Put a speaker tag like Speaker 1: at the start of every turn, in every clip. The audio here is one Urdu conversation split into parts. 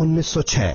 Speaker 1: 1906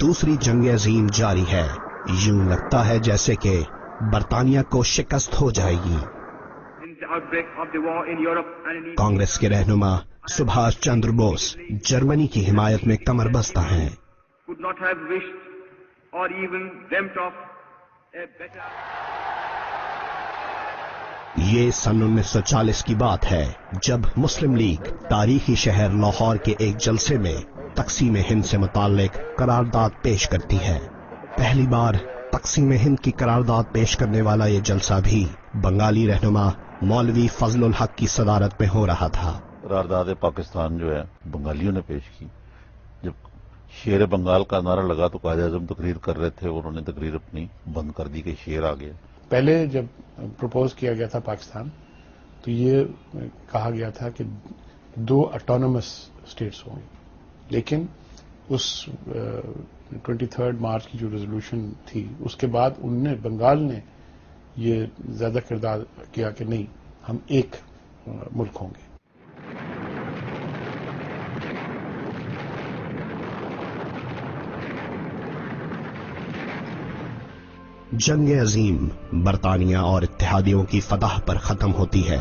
Speaker 1: دوسری جنگ عظیم جاری ہے. یوں لگتا ہے جیسے کہ برطانیہ کو شکست ہو جائے گی. کانگریس کے رہنما سبھاش چندر بوس جرمنی کی حمایت میں کمر بستہ ہیں. یہ سن 1940 کی بات ہے جب مسلم لیگ تاریخی شہر لاہور کے ایک جلسے میں تقسیم ہند سے متعلق قرارداد پیش کرتی ہے. پہلی بار تقسیم ہند کی قرارداد پیش کرنے والا یہ جلسہ بھی بنگالی رہنما مولوی فضل الحق کی صدارت میں ہو رہا تھا.
Speaker 2: قرارداد پاکستان جو ہے بنگالیوں نے پیش کی. جب شیر بنگال کا نعرہ لگا تو قائد اعظم تقریر کر رہے تھے اور انہوں نے تقریر اپنی بند کر دی کہ شیر آ گیا.
Speaker 3: پہلے جب پروپوز کیا گیا تھا پاکستان تو یہ کہا گیا تھا کہ 2 اٹانومس اسٹیٹس ہوں گی، لیکن اس 23 مارچ کی جو ریزولوشن تھی اس کے بعد بنگال نے یہ زیادہ کردار کیا کہ نہیں، ہم ایک ملک ہوں گے.
Speaker 1: جنگ عظیم برطانیہ اور اتحادیوں کی فتح پر ختم ہوتی ہے،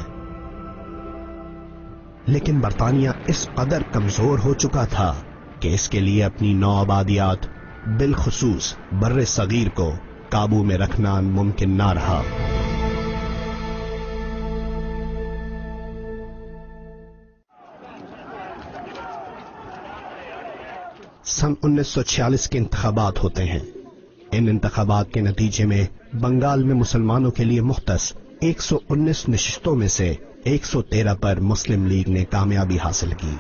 Speaker 1: لیکن برطانیہ اس قدر کمزور ہو چکا تھا کہ اس کے لیے اپنی نو آبادیات بالخصوص بر صغیر کو قابو میں رکھنا ممکن نہ رہا. سن 1946 کے انتخابات ہوتے ہیں. ان انتخابات کے نتیجے میں بنگال میں مسلمانوں کے لیے مختص 119 نشستوں میں سے 113 پر مسلم لیگ نے کامیابی حاصل کی.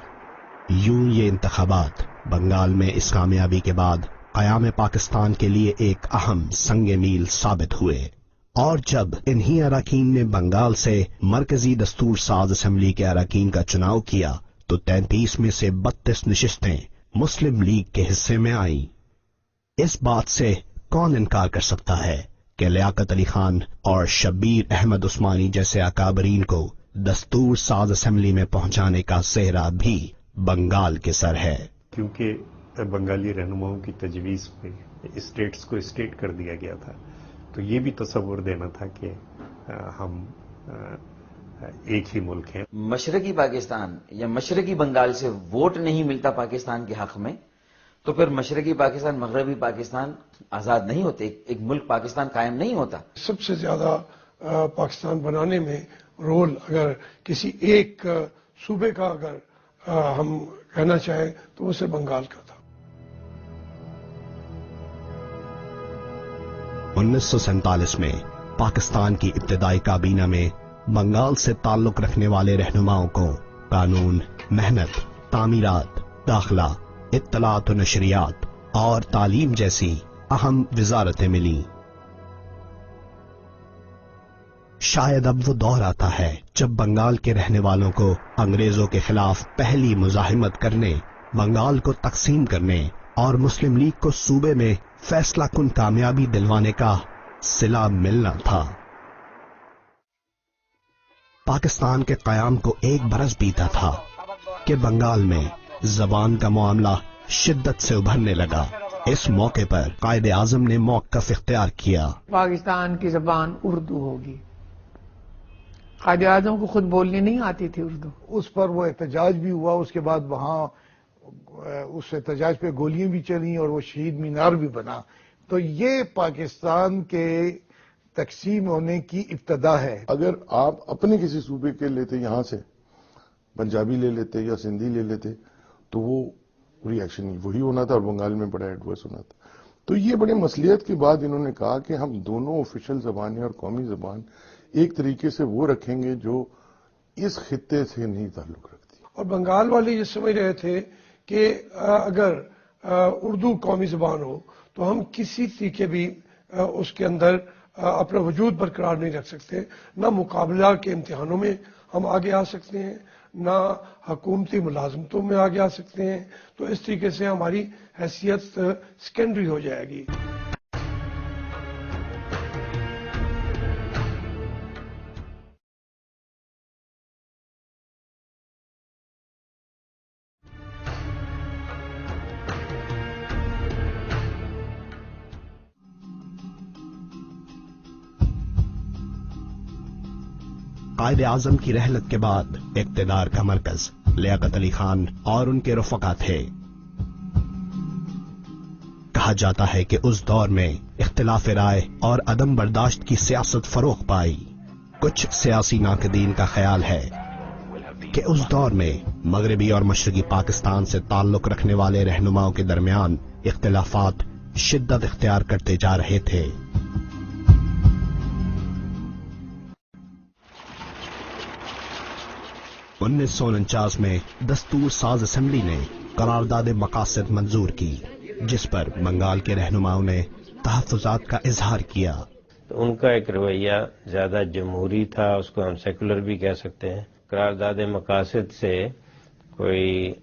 Speaker 1: یوں یہ انتخابات بنگال میں اس کامیابی کے بعد قیام پاکستان کے لیے ایک اہم سنگ میل ثابت ہوئے. اور جب انہی اراکین نے بنگال سے مرکزی دستور ساز اسمبلی کے اراکین کا چناؤ کیا تو 33 میں سے 32 نشستیں مسلم لیگ کے حصے میں آئیں. اس بات سے کون انکار کر سکتا ہے کہ لیاقت علی خان اور شبیر احمد عثمانی جیسے اکابرین کو دستور ساز اسمبلی میں پہنچانے کا سہرا بھی بنگال کے سر ہے.
Speaker 4: کیونکہ بنگالی رہنماؤں کی تجویز پہ اسٹیٹس کو اسٹیٹ کر دیا گیا تھا، تو یہ بھی تصور دینا تھا کہ ہم ایک ہی ملک ہیں.
Speaker 5: مشرقی پاکستان یا مشرقی بنگال سے ووٹ نہیں ملتا پاکستان کے حق میں تو پھر مشرقی پاکستان مغربی پاکستان آزاد نہیں ہوتے، ایک ملک پاکستان قائم نہیں ہوتا.
Speaker 6: سب سے زیادہ پاکستان بنانے میں رول اگر کسی ایک صوبے کا اگر ہم کہنا چاہیں تو وہ صرف بنگال کا تھا.
Speaker 1: 1947 میں پاکستان کی ابتدائی کابینہ میں بنگال سے تعلق رکھنے والے رہنماؤں کو قانون، محنت، تعمیرات، داخلہ، اطلاعات و نشریات اور تعلیم جیسی اہم وزارتیں ملیں. شاید اب وہ دور آتا ہے جب بنگال کے رہنے والوں کو انگریزوں کے خلاف پہلی مزاحمت کرنے، بنگال کو تقسیم کرنے اور مسلم لیگ کو صوبے میں فیصلہ کن کامیابی دلوانے کا صلہ ملنا تھا. پاکستان کے قیام کو ایک برس بیتا تھا کہ بنگال میں زبان کا معاملہ شدت سے ابھرنے لگا. اس موقع پر قائد اعظم نے موقف اختیار کیا.
Speaker 7: پاکستان کی زبان اردو ہوگی. قائد اعظم کو خود بولنے نہیں آتی تھی اردو.
Speaker 8: اس پر وہ احتجاج بھی ہوا، اس کے بعد وہاں اس احتجاج پہ گولیاں بھی چلیں اور وہ شہید مینار بھی بنا. تو یہ پاکستان کے تقسیم ہونے کی ابتدا ہے.
Speaker 9: اگر آپ اپنے کسی صوبے کے لیتے، یہاں سے پنجابی لے لیتے یا سندھی لے لیتے تو وہ ری ایکشن وہی ہونا تھا اور بنگال میں بڑا ایڈورس ہونا تھا. تو یہ بڑے مصلیحت کے بعد انہوں نے کہا کہ ہم دونوں آفیشیل زبانیں اور قومی زبان ایک طریقے سے وہ رکھیں گے جو اس خطے سے نہیں تعلق رکھتی.
Speaker 6: اور بنگال والے یہ سمجھ رہے تھے کہ اگر اردو قومی زبان ہو تو ہم کسی طریقے بھی اس کے اندر اپنا وجود برقرار نہیں رکھ سکتے. نہ مقابلہ کے امتحانوں میں ہم آگے آ سکتے ہیں، نہ حکومتی ملازمتوں میں آگے آ سکتے ہیں. تو اس طریقے سے ہماری حیثیت سیکنڈری ہو جائے گی.
Speaker 1: قائد اعظم کی رحلت کے بعد اقتدار کا مرکز لیاقت علی خان اور ان کے رفقا تھے۔ کہا جاتا ہے کہ اس دور میں اختلاف رائے اور عدم برداشت کی سیاست فروغ پائی۔ کچھ سیاسی ناقدین کا خیال ہے کہ اس دور میں مغربی اور مشرقی پاکستان سے تعلق رکھنے والے رہنماؤں کے درمیان اختلافات شدت اختیار کرتے جا رہے تھے۔ انیس سو 49 میں دستور ساز اسمبلی نے قرارداد مقاصد منظور کی، جس پر بنگال کے رہنماؤں نے تحفظات کا اظہار کیا۔
Speaker 10: تو ان کا ایک رویہ زیادہ جمہوری تھا، اس کو ہم سیکولر بھی کہہ سکتے ہیں۔ قرارداد مقاصد سے کوئی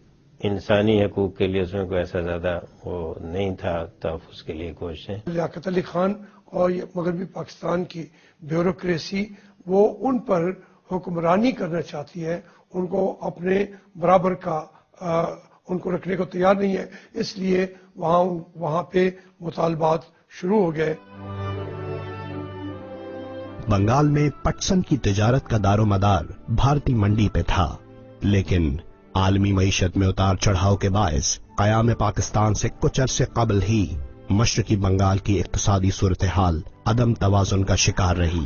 Speaker 10: انسانی حقوق کے لیے اس میں کوئی ایسا زیادہ وہ نہیں تھا، تحفظ کے لیے کوششیں۔
Speaker 6: لیاقت علی خان اور مغربی پاکستان کی بیوروکریسی وہ ان پر حکمرانی کرنا چاہتی ہے، ان کو اپنے برابر کا ان کو رکھنے کو تیار نہیں ہے، اس لیے وہاں پہ مطالبات شروع ہو گئے۔
Speaker 1: بنگال میں پٹسن کی تجارت کا دار و مدار بھارتی منڈی پہ تھا، لیکن عالمی معیشت میں اتار چڑھاؤ کے باعث قیام پاکستان سے کچھ عرصے قبل ہی مشرقی بنگال کی اقتصادی صورتحال عدم توازن کا شکار رہی۔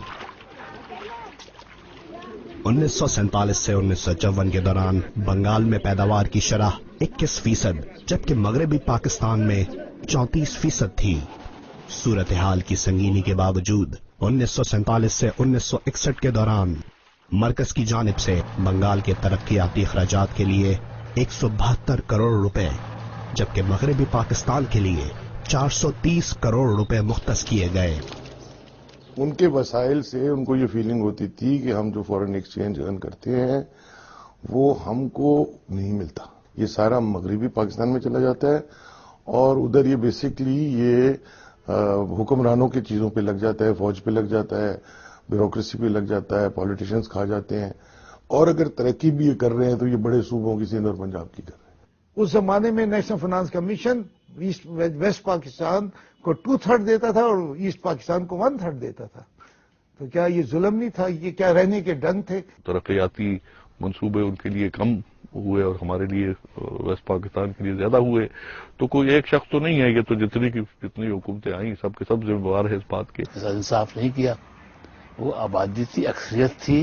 Speaker 1: 1947 سے 1954 کے دوران بنگال میں پیداوار کی شرح 21%، جبکہ مغربی پاکستان میں 34% تھی۔ صورتحال کی سنگینی کے باوجود 1947 سے 1961 کے دوران مرکز کی جانب سے بنگال کے ترقیاتی اخراجات کے لیے 172 کروڑ روپے، جبکہ مغربی پاکستان کے لیے 430 کروڑ روپے مختص کیے گئے۔
Speaker 9: ان کے وسائل سے ان کو یہ فیلنگ ہوتی تھی کہ ہم جو فورن ایکسچینج ارن کرتے ہیں وہ ہم کو نہیں ملتا، یہ سارا مغربی پاکستان میں چلا جاتا ہے، اور ادھر یہ بیسکلی یہ حکمرانوں کی چیزوں پہ لگ جاتا ہے، فوج پہ لگ جاتا ہے، بیوروکریسی پہ لگ جاتا ہے، پولیٹیشنز کھا جاتے ہیں، اور اگر ترقی بھی یہ کر رہے ہیں تو یہ بڑے صوبوں کی سندھ اور پنجاب کی کر رہے ہیں۔
Speaker 8: اس زمانے میں national finance commission west Pakistan کو 2/3 دیتا تھا اور ایسٹ پاکستان کو 1/3 دیتا تھا، تو کیا یہ ظلم نہیں تھا؟ یہ کیا رہنے کے ڈنگ تھے؟
Speaker 11: ترقیاتی منصوبے ان کے لیے کم ہوئے اور ہمارے لیے ویسٹ پاکستان کے لیے زیادہ ہوئے، تو کوئی ایک شخص تو نہیں ہے، یہ تو جتنی حکومتیں آئیں سب کے سب ذمہ دار ہے اس بات کے۔
Speaker 3: انصاف نہیں کیا، وہ آبادی تھی، اکثریت تھی